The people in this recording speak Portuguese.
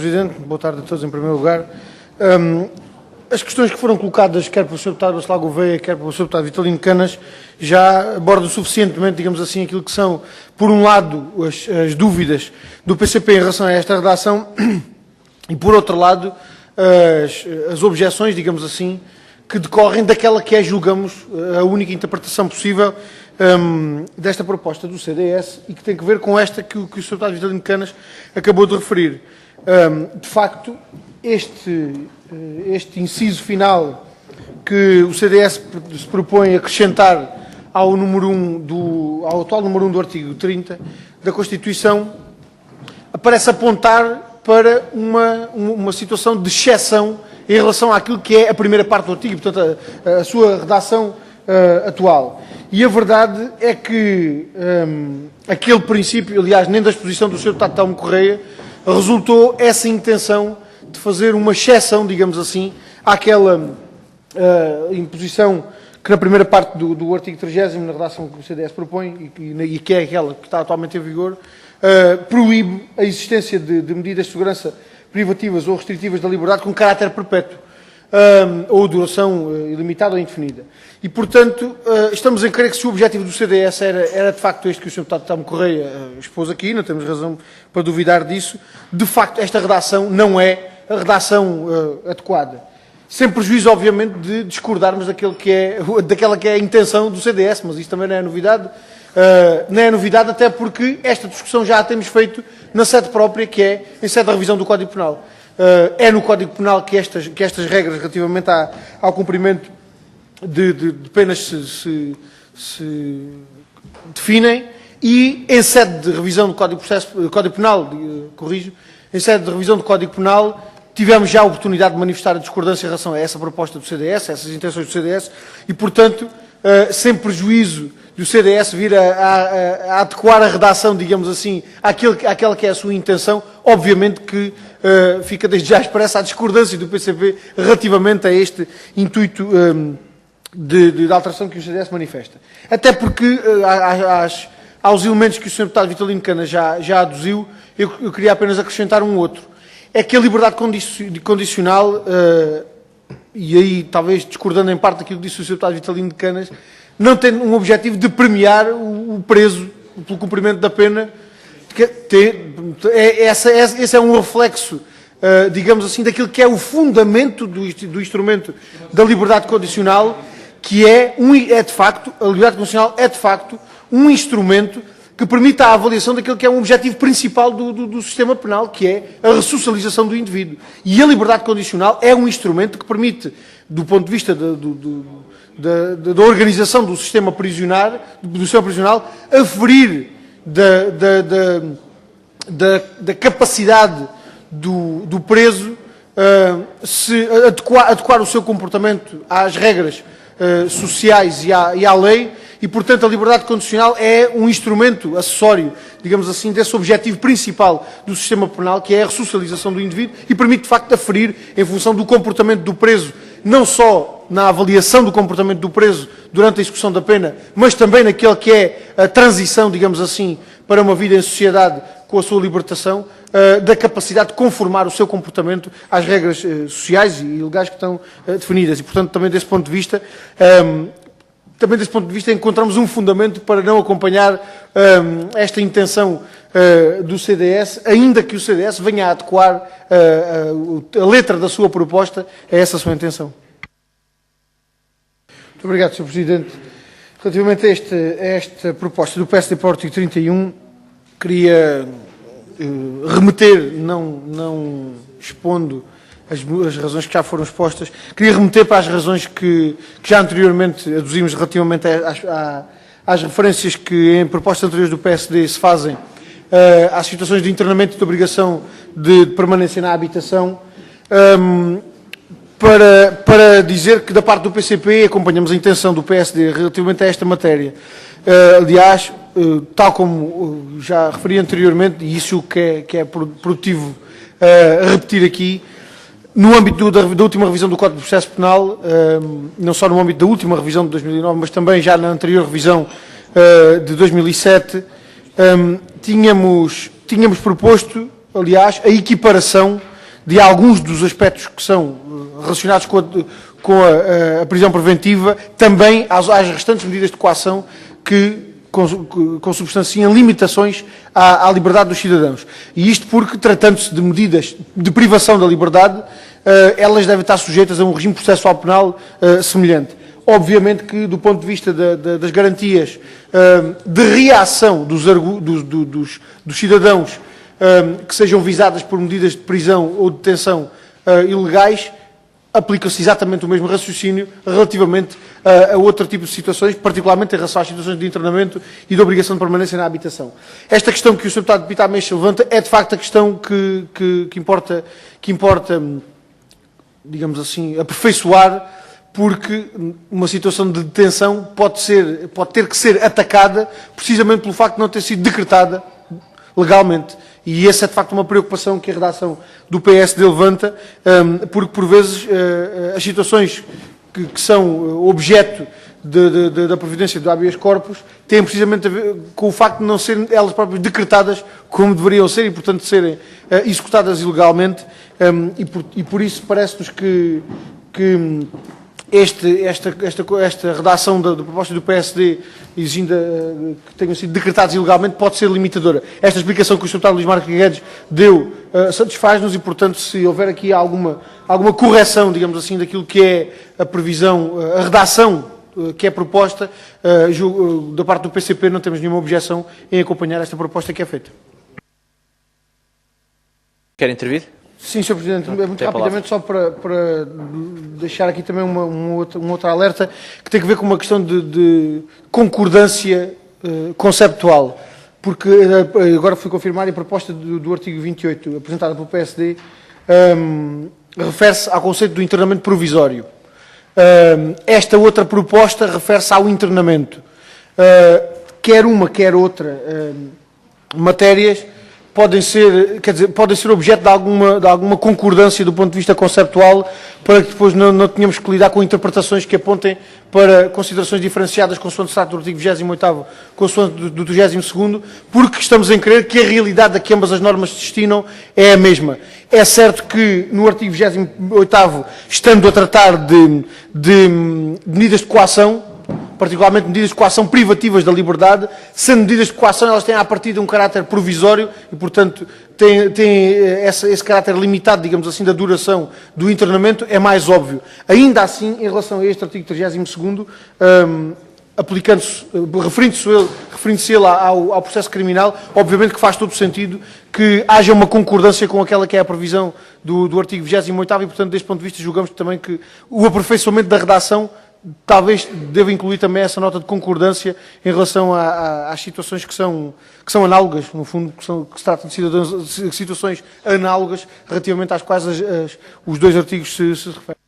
Presidente. Boa tarde a todos, em primeiro lugar. As questões que foram colocadas, quer pelo Sr. Deputado Bacelar Gouveia, quer pelo Sr. Deputado Vitalino Canas, já abordam suficientemente, digamos assim, aquilo que são, por um lado, as dúvidas do PCP em relação a esta redação e, por outro lado, as objeções, digamos assim, que decorrem daquela que é, julgamos, a única interpretação possível desta proposta do CDS e que tem que ver com esta que o Sr. Deputado Vitalino Canas acabou de referir. De facto, este inciso final que o CDS se propõe acrescentar ao número 1 ao atual número 1 do artigo 30 da Constituição parece apontar para uma situação de exceção em relação àquilo que é a primeira parte do artigo, portanto, a sua redação atual. E a verdade é que aquele princípio, aliás, nem da exposição do Sr. Deputado Telmo Correia, resultou essa intenção de fazer uma exceção, digamos assim, àquela imposição que na primeira parte do artigo 30º, na redação que o CDS propõe, e que é aquela que está atualmente em vigor, proíbe a existência de medidas de segurança privativas ou restritivas da liberdade com caráter perpétuo, ou duração ilimitada ou indefinida. E, portanto, estamos em crer que se o objetivo do CDS era de facto este que o Sr. Deputado Telmo Correia expôs aqui, não temos razão para duvidar disso, de facto esta redação não é a redação adequada. Sem prejuízo, obviamente, de discordarmos daquela que é a intenção do CDS, mas isto também não é novidade. Não é novidade até porque esta discussão já a temos feito na sede própria, que é em sede da revisão do Código Penal. É no Código Penal que estas regras relativamente ao cumprimento de penas se definem e em sede de revisão do Código Penal, em sede de revisão do Código Penal, tivemos já a oportunidade de manifestar a discordância em relação a essa proposta do CDS, a essas intenções do CDS, e, portanto, sem prejuízo do CDS vir a adequar a redação, digamos assim, àquela que é a sua intenção, obviamente que fica desde já expressa a discordância do PCP relativamente a este intuito de alteração que o CDS manifesta. Até porque, aos elementos que o Sr. Deputado Vitalino Canas já aduziu, eu queria apenas acrescentar um outro. É que a liberdade condicional, e aí talvez discordando em parte daquilo que disse o Sr. Deputado Vitalino Canas, não tem um objetivo de premiar o preso pelo cumprimento da pena. Esse é um reflexo, digamos assim, daquilo que é o fundamento do instrumento da liberdade condicional, que de facto, a liberdade condicional é de facto um instrumento que permite a avaliação daquilo que é um objetivo principal do sistema penal, que é a ressocialização do indivíduo. E a liberdade condicional é um instrumento que permite, do ponto de vista da organização do sistema prisional, aferir da capacidade do preso se adequar o seu comportamento às regras sociais e à lei, e, portanto, a liberdade condicional é um instrumento acessório, digamos assim, desse objetivo principal do sistema penal, que é a ressocialização do indivíduo, e permite, de facto, aferir em função do comportamento do preso, não só na avaliação do comportamento do preso durante a execução da pena, mas também naquele que é a transição, digamos assim, para uma vida em sociedade com a sua libertação, da capacidade de conformar o seu comportamento às regras sociais e legais que estão definidas. E, portanto, também desse ponto de vista, encontramos um fundamento para não acompanhar esta intenção do CDS, ainda que o CDS venha a adequar a letra da sua proposta a essa sua intenção. Muito obrigado, Sr. Presidente. Relativamente a esta proposta do PSD para o artigo 31, queria remeter, não expondo as razões que já foram expostas, queria remeter para as razões que já anteriormente aduzimos relativamente às referências que em propostas anteriores do PSD se fazem às situações de internamento e de obrigação de permanência na habitação, para dizer que da parte do PCP acompanhamos a intenção do PSD relativamente a esta matéria. Aliás, tal como já referi anteriormente, e isso que é produtivo repetir aqui, no âmbito da última revisão do Código de Processo Penal, não só no âmbito da última revisão de 2009, mas também já na anterior revisão de 2007, tínhamos proposto, aliás, a equiparação de alguns dos aspectos que são relacionados com a prisão preventiva, também às restantes medidas de coação que consubstanciam limitações à liberdade dos cidadãos. E isto porque, tratando-se de medidas de privação da liberdade, elas devem estar sujeitas a um regime processual penal semelhante. Obviamente que, do ponto de vista das garantias de reação dos cidadãos que sejam visadas por medidas de prisão ou detenção ilegais, aplica-se exatamente o mesmo raciocínio relativamente a outro tipo de situações, particularmente em relação às situações de internamento e de obrigação de permanência na habitação. Esta questão que o Sr. Deputado Pita Ameixa levanta é, de facto, a questão que importa, digamos assim, aperfeiçoar, porque uma situação de detenção pode ter que ser atacada precisamente pelo facto de não ter sido decretada legalmente. E essa é, de facto, uma preocupação que a redação do PSD levanta, porque, por vezes, as situações que são objeto da providência do habeas corpus têm precisamente a ver com o facto de não serem elas próprias decretadas como deveriam ser e, portanto, serem executadas ilegalmente. E por isso parece-nos que esta redação da proposta do PSD, exigindo que tenham sido decretados ilegalmente, pode ser limitadora. Esta explicação que o Sr. Deputado Luís Marques Guedes deu satisfaz-nos e, portanto, se houver aqui alguma correção, digamos assim, daquilo que é a previsão, a redação que é proposta, da parte do PCP não temos nenhuma objeção em acompanhar esta proposta que é feita. Quer intervir? Sim, Sr. Presidente, muito rapidamente, só para deixar aqui também um outro alerta, que tem a ver com uma questão de concordância conceptual, porque agora fui confirmar e a proposta do artigo 28, apresentada pelo PSD, refere-se ao conceito do internamento provisório. Esta outra proposta refere-se ao internamento. Quer uma, quer outra matérias podem ser objeto de alguma concordância do ponto de vista conceptual, para que depois não tenhamos que lidar com interpretações que apontem para considerações diferenciadas consoante se trata do artigo 28º, consoante do 32º, porque estamos em crer que a realidade a que ambas as normas se destinam é a mesma. É certo que no artigo 28º, estando a tratar de medidas de coação, particularmente medidas de coação privativas da liberdade, sendo medidas de coação, elas têm à partida um caráter provisório e, portanto, têm esse caráter limitado, digamos assim, da duração do internamento, é mais óbvio. Ainda assim, em relação a este artigo 32º, referindo-se ele ao processo criminal, obviamente que faz todo o sentido que haja uma concordância com aquela que é a previsão do artigo 28º e, portanto, deste ponto de vista, julgamos também que o aperfeiçoamento da redação talvez deva incluir também essa nota de concordância em relação às situações que são análogas, no fundo, que se trata de situações análogas relativamente às quais os dois artigos se referem.